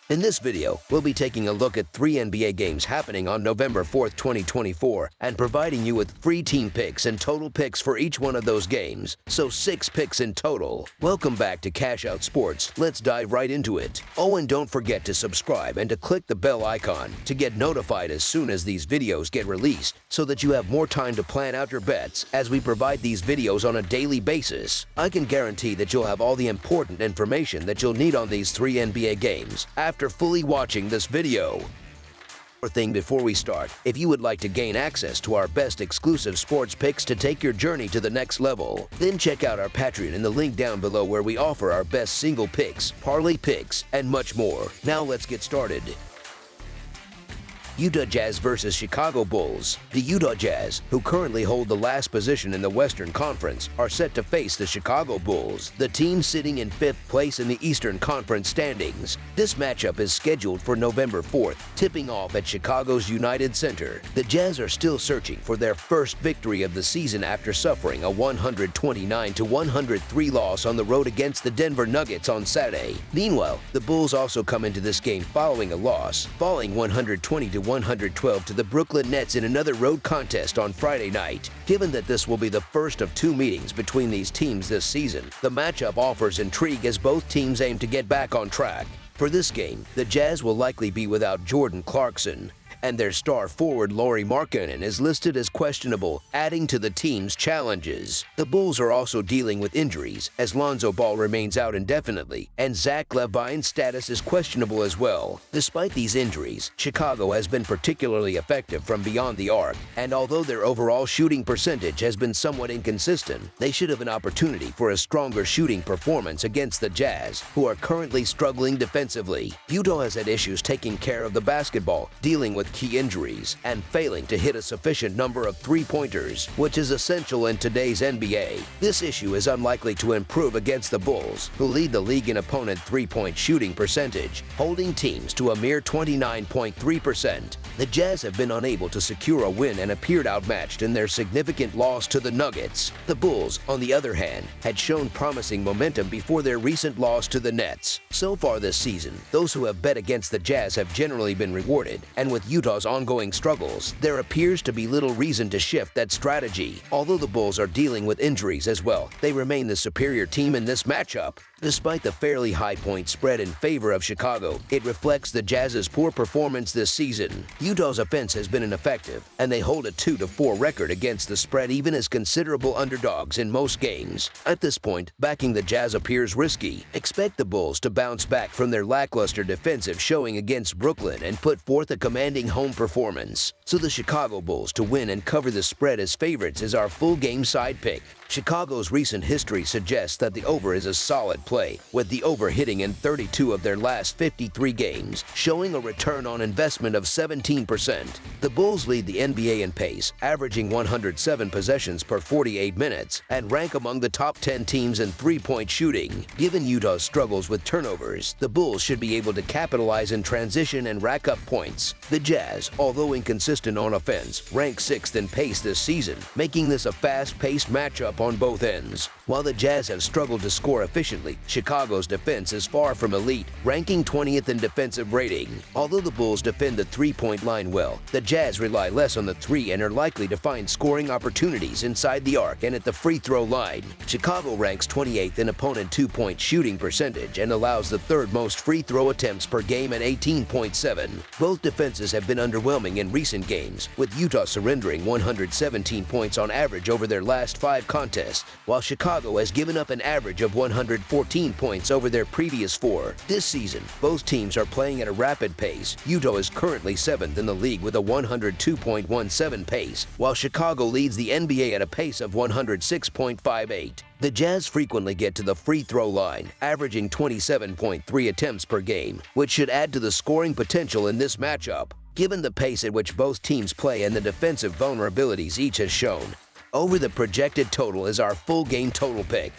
In this video, we'll be taking a look at 3 NBA games happening on November 4th, 2024, and providing you with free team picks and total picks for each one of those games, so 6 picks in total. Welcome back to Cash Out Sports. Let's dive right into it. Oh, and don't forget to subscribe and to click the bell icon to get notified as soon as these videos get released, so that you have more time to plan out your bets as we provide these videos on a daily basis. I can guarantee that you'll have all the important information that you'll need on these 3 NBA games after fully watching this video. One thing before we start, if you would like to gain access to our best exclusive sports picks to take your journey to the next level, then check out our Patreon in the link down below where we offer our best single picks, parlay picks, and much more. Now let's get started. Utah Jazz versus Chicago Bulls. The Utah Jazz, who currently hold the last position in the Western Conference, are set to face the Chicago Bulls, the team sitting in 5th place in the Eastern Conference standings. This matchup is scheduled for November 4th, tipping off at Chicago's United Center. The Jazz are still searching for their first victory of the season after suffering a 129-103 loss on the road against the Denver Nuggets on Saturday. Meanwhile, the Bulls also come into this game following a loss, falling 120-112 to the Brooklyn Nets in another road contest on Friday night. Given that this will be the first of 2 meetings between these teams this season, the matchup offers intrigue as both teams aim to get back on track. For this game, the Jazz will likely be without Jordan Clarkson, and their star forward Lauri Markkanen is listed as questionable, adding to the team's challenges. The Bulls are also dealing with injuries, as Lonzo Ball remains out indefinitely, and Zach LaVine's status is questionable as well. Despite these injuries, Chicago has been particularly effective from beyond the arc, and although their overall shooting percentage has been somewhat inconsistent, they should have an opportunity for a stronger shooting performance against the Jazz, who are currently struggling defensively. Utah has had issues taking care of the basketball, dealing with key injuries, and failing to hit a sufficient number of three-pointers, which is essential in today's NBA. This issue is unlikely to improve against the Bulls, who lead the league in opponent three-point shooting percentage, holding teams to a mere 29.3%. The Jazz have been unable to secure a win and appeared outmatched in their significant loss to the Nuggets. The Bulls, on the other hand, had shown promising momentum before their recent loss to the Nets. So far this season, those who have bet against the Jazz have generally been rewarded, and with Utah's ongoing struggles, there appears to be little reason to shift that strategy. Although the Bulls are dealing with injuries as well, they remain the superior team in this matchup. Despite the fairly high point spread in favor of Chicago, it reflects the Jazz's poor performance this season. Utah's offense has been ineffective, and they hold a 2-4 record against the spread even as considerable underdogs in most games. At this point, backing the Jazz appears risky. Expect the Bulls to bounce back from their lackluster defensive showing against Brooklyn and put forth a commanding home performance. So the Chicago Bulls to win and cover the spread as favorites is our full game side pick. Chicago's recent history suggests that the over is a solid play, with the over hitting in 32 of their last 53 games, showing a return on investment of 17%. The Bulls lead the NBA in pace, averaging 107 possessions per 48 minutes, and rank among the top 10 teams in three-point shooting. Given Utah's struggles with turnovers, the Bulls should be able to capitalize in transition and rack up points. The Jazz, although inconsistent on offense, rank 6th in pace this season, making this a fast-paced matchup on both ends. While the Jazz have struggled to score efficiently, Chicago's defense is far from elite, ranking 20th in defensive rating. Although the Bulls defend the three-point line well, the Jazz rely less on the three and are likely to find scoring opportunities inside the arc and at the free throw line. Chicago ranks 28th in opponent two-point shooting percentage and allows the 3rd most free throw attempts per game at 18.7. Both defenses have been underwhelming in recent games, with Utah surrendering 117 points on average over their last 5 contests, while Chicago has given up an average of 114 points over their previous 4. This season, both teams are playing at a rapid pace. Utah is currently 7th in the league with a 102.17 pace, while Chicago leads the NBA at a pace of 106.58. The Jazz frequently get to the free throw line, averaging 27.3 attempts per game, which should add to the scoring potential in this matchup. Given the pace at which both teams play and the defensive vulnerabilities each has shown, over the projected total is our full game total pick.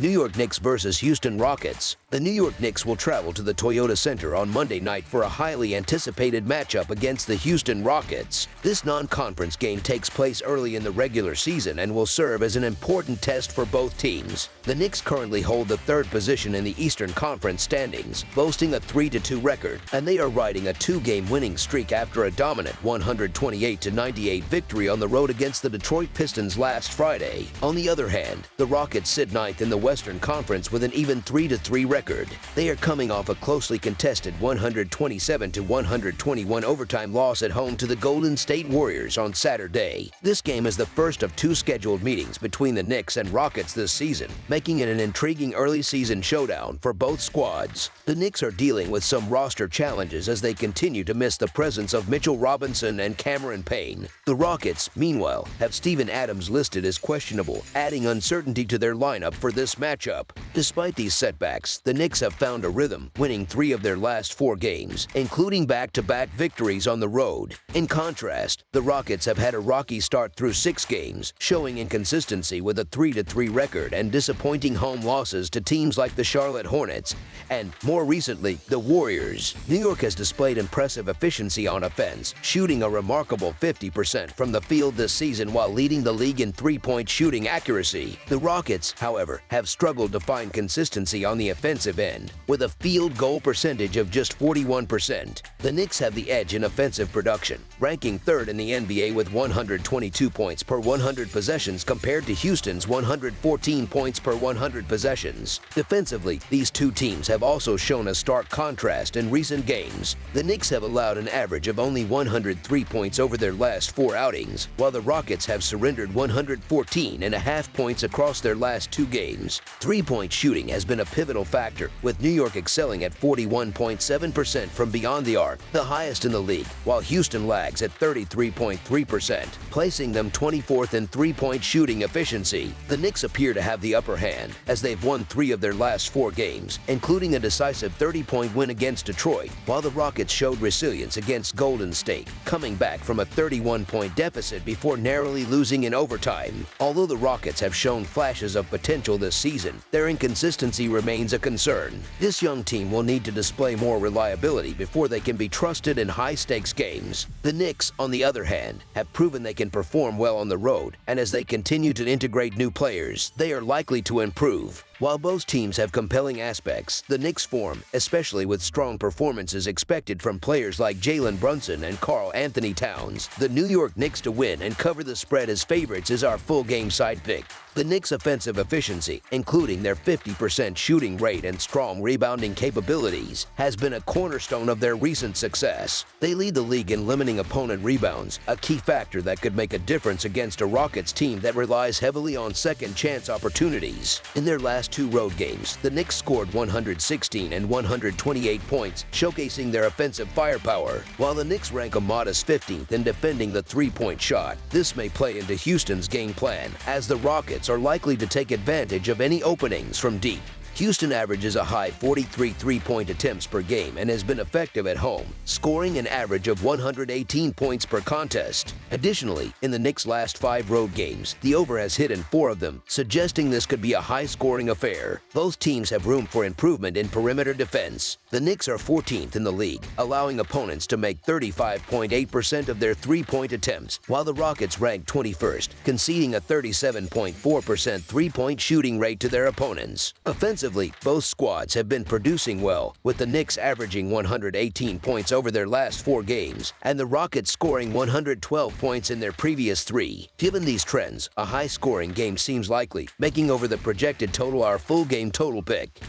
New York Knicks versus Houston Rockets. The New York Knicks will travel to the Toyota Center on Monday night for a highly anticipated matchup against the Houston Rockets. This non-conference game takes place early in the regular season and will serve as an important test for both teams. The Knicks currently hold the third position in the Eastern Conference standings, boasting a 3-2 record, and they are riding a two-game winning streak after a dominant 128-98 victory on the road against the Detroit Pistons last Friday. On the other hand, the Rockets sit ninth in the Western Conference with an even 3-3 record. They are coming off a closely contested 127-121 overtime loss at home to the Golden State Warriors on Saturday. This game is the first of two scheduled meetings between the Knicks and Rockets this season, making it an intriguing early season showdown for both squads. The Knicks are dealing with some roster challenges as they continue to miss the presence of Mitchell Robinson and Cameron Payne. The Rockets, meanwhile, have Steven Adams listed as questionable, adding uncertainty to their lineup for this matchup. Despite these setbacks, the Knicks have found a rhythm, winning 3 of their last 4 games, including back-to-back victories on the road. In contrast, the Rockets have had a rocky start through 6 games, showing inconsistency with a 3-3 record and disappointing home losses to teams like the Charlotte Hornets and, more recently, the Warriors. New York has displayed impressive efficiency on offense, shooting a remarkable 50% from the field this season while leading the league in three-point shooting accuracy. The Rockets, however, have struggled to find consistency on the offensive end, with a field goal percentage of just 41%. The Knicks have the edge in offensive production, ranking third in the NBA with 122 points per 100 possessions compared to Houston's 114 points per 100 possessions. Defensively, these two teams have also shown a stark contrast in recent games. The Knicks have allowed an average of only 103 points over their last 4 outings, while the Rockets have surrendered 114.5 points across their last 2 games. Three-point shooting has been a pivotal factor, with New York excelling at 41.7% from beyond the arc, the highest in the league, while Houston lags at 33.3%, placing them 24th in three-point shooting efficiency. The Knicks appear to have the upper hand, as they've won 3 of their last 4 games, including a decisive 30-point win against Detroit, while the Rockets showed resilience against Golden State, coming back from a 31-point deficit before narrowly losing in overtime. Although the Rockets have shown flashes of potential this season, their inconsistency remains a concern. This young team will need to display more reliability before they can be trusted in high-stakes games. The Knicks, on the other hand, have proven they can perform well on the road, and as they continue to integrate new players, they are likely to improve. While both teams have compelling aspects, the Knicks' form, especially with strong performances expected from players like Jalen Brunson and Karl Anthony Towns, the New York Knicks to win and cover the spread as favorites is our full game side pick. The Knicks' offensive efficiency, including their 50% shooting rate and strong rebounding capabilities, has been a cornerstone of their recent success. They lead the league in limiting opponent rebounds, a key factor that could make a difference against a Rockets team that relies heavily on second-chance opportunities. In their last 2 road games, the Knicks scored 116 and 128 points, showcasing their offensive firepower. While the Knicks rank a modest 15th in defending the three-point shot, this may play into Houston's game plan, as the Rockets are likely to take advantage of any openings from deep. Houston averages a high 43 three-point attempts per game and has been effective at home, scoring an average of 118 points per contest. Additionally, in the Knicks' last 5 road games, the over has hit in 4 of them, suggesting this could be a high-scoring affair. Both teams have room for improvement in perimeter defense. The Knicks are 14th in the league, allowing opponents to make 35.8% of their three-point attempts, while the Rockets rank 21st, conceding a 37.4% three-point shooting rate to their opponents. Offensively, both squads have been producing well, with the Knicks averaging 118 points over their last 4 games, and the Rockets scoring 112 points in their previous 3. Given these trends, a high-scoring game seems likely, making over the projected total our full game total pick.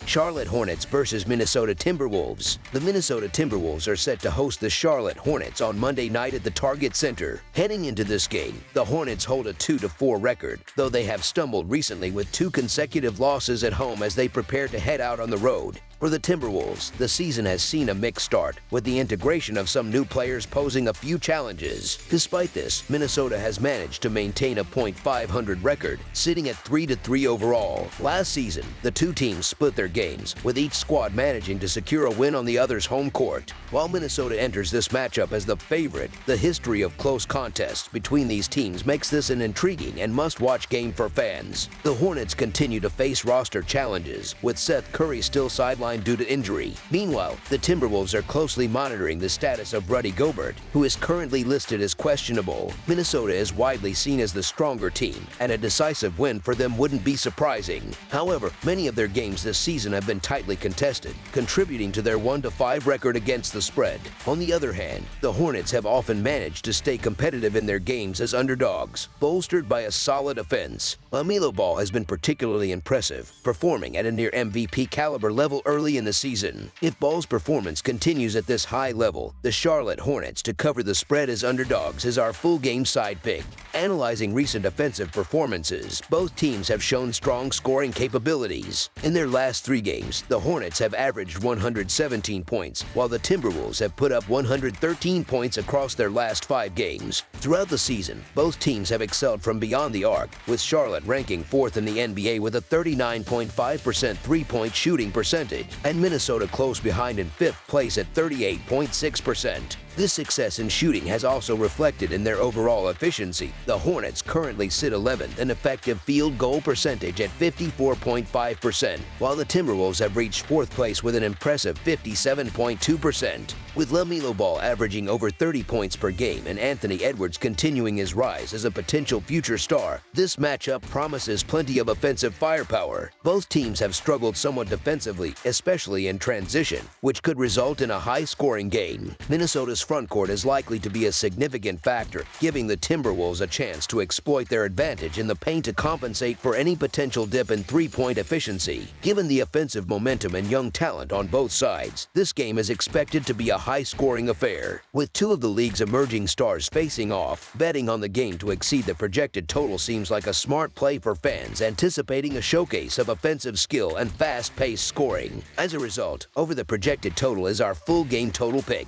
Charlotte Hornets versus Minnesota Timberwolves. The Minnesota Timberwolves are set to host the Charlotte Hornets on Monday night at the Target Center. Heading into this game, the Hornets hold a 2-4 record, though they have stumbled recently with 2 consecutive losses at home as they prepare to head out on the road. For the Timberwolves, the season has seen a mixed start, with the integration of some new players posing a few challenges. Despite this, Minnesota has managed to maintain a .500 record, sitting at 3-3 overall. Last season, the two teams split their games, with each squad managing to secure a win on the other's home court. While Minnesota enters this matchup as the favorite, the history of close contests between these teams makes this an intriguing and must-watch game for fans. The Hornets continue to face roster challenges, with Seth Curry still sidelined due to injury. Meanwhile, the Timberwolves are closely monitoring the status of Rudy Gobert, who is currently listed as questionable. Minnesota is widely seen as the stronger team, and a decisive win for them wouldn't be surprising. However, many of their games this season have been tightly contested, contributing to their 1-5 record against the spread. On the other hand, the Hornets have often managed to stay competitive in their games as underdogs, bolstered by a solid offense. LaMelo Ball has been particularly impressive, performing at a near MVP caliber level early in the season. If Ball's performance continues at this high level, the Charlotte Hornets to cover the spread as underdogs is our full game side pick. Analyzing recent offensive performances, both teams have shown strong scoring capabilities. In their last 3 games, the Hornets have averaged 117 points, while the Timberwolves have put up 113 points across their last 5 games. Throughout the season, both teams have excelled from beyond the arc, with Charlotte ranking 4th in the NBA with a 39.5% three-point shooting percentage, and Minnesota close behind in 5th place at 38.6%. This success in shooting has also reflected in their overall efficiency. The Hornets currently sit 11th in effective field goal percentage at 54.5%, while the Timberwolves have reached 4th place with an impressive 57.2%. With LaMelo Ball averaging over 30 points per game and Anthony Edwards continuing his rise as a potential future star, this matchup promises plenty of offensive firepower. Both teams have struggled somewhat defensively, especially in transition, which could result in a high-scoring game. Minnesota's front court is likely to be a significant factor, giving the Timberwolves a chance to exploit their advantage in the paint to compensate for any potential dip in three-point efficiency. Given the offensive momentum and young talent on both sides, this game is expected to be a high-scoring affair. With two of the league's emerging stars facing off, betting on the game to exceed the projected total seems like a smart play for fans anticipating a showcase of offensive skill and fast-paced scoring. As a result, over the projected total is our full game total pick.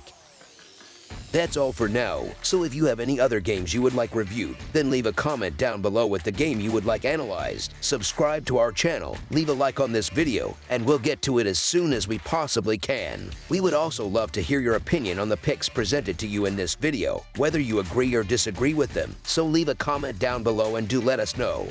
That's all for now, so if you have any other games you would like reviewed, then leave a comment down below with the game you would like analyzed. Subscribe to our channel, leave a like on this video, and we'll get to it as soon as we possibly can. We would also love to hear your opinion on the picks presented to you in this video, whether you agree or disagree with them, so leave a comment down below and do let us know.